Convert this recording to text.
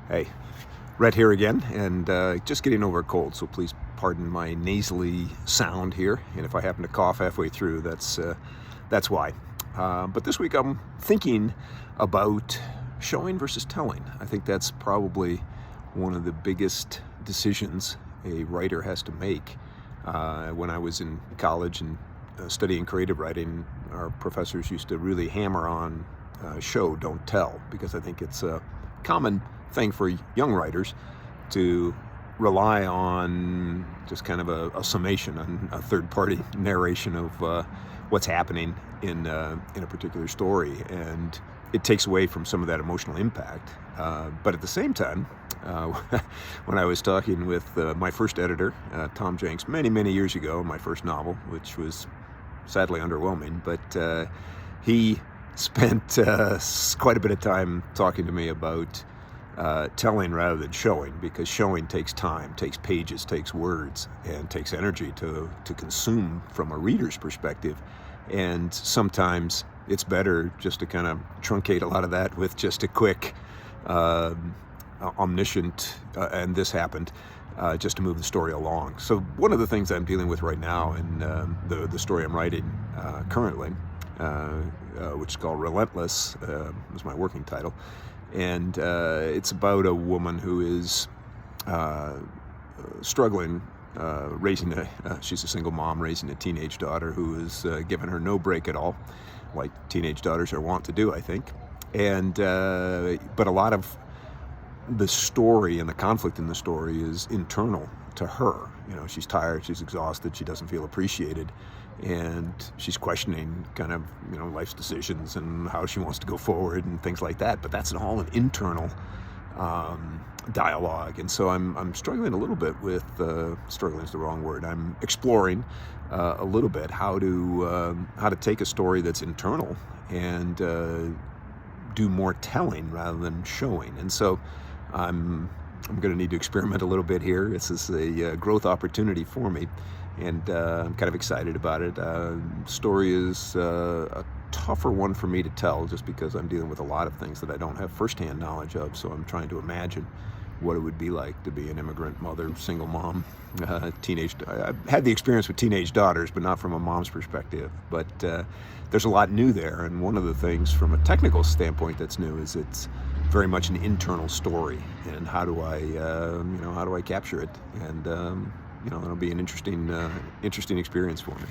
Hey, Rhett here again, and just getting over a cold, so please pardon my nasally sound here. And if I happen to cough halfway through, that's why. But this week I'm thinking about showing versus telling. I think that's probably one of the biggest decisions a writer has to make. When I was in college and studying creative writing, our professors used to really hammer on show, don't tell, because I think it's a common thing for young writers to rely on just kind of a summation, on a third-party narration of what's happening in a particular story, and it takes away from some of that emotional impact. But at the same time, when I was talking with my first editor, Tom Jenks, many years ago, my first novel, which was sadly underwhelming, but he spent quite a bit of time talking to me about telling rather than showing, because showing takes time, takes pages, takes words, and takes energy to consume from a reader's perspective. And sometimes it's better just to kind of truncate a lot of that with just a quick omniscient and this happened, just to move the story along. So one of the things I'm dealing with right now in the story I'm writing currently, which is called Relentless, is my working title. And it's about a woman who is struggling, raising she's a single mom raising a teenage daughter who is giving her no break at all, like teenage daughters are wont to do, I think. And but a lot of the story and the conflict in the story is internal to her. You know, she's tired, she's exhausted, she doesn't feel appreciated, and she's questioning kind of, you know, life's decisions and how she wants to go forward and things like that. But that's all an internal dialogue, and so I'm struggling a little bit with struggling is the wrong word. I'm exploring a little bit how to take a story that's internal and do more telling rather than showing. And so I'm going to need to experiment a little bit here. This is a growth opportunity for me, and I'm kind of excited about it. Story is a tougher one for me to tell, just because I'm dealing with a lot of things that I don't have firsthand knowledge of. So I'm trying to imagine what it would be like to be an immigrant mother, single mom, teenage. I've had the experience with teenage daughters, but not from a mom's perspective. But there's a lot new there, and one of the things from a technical standpoint that's new is it's very much an internal story, and how do I capture it? And it'll be an interesting experience for me.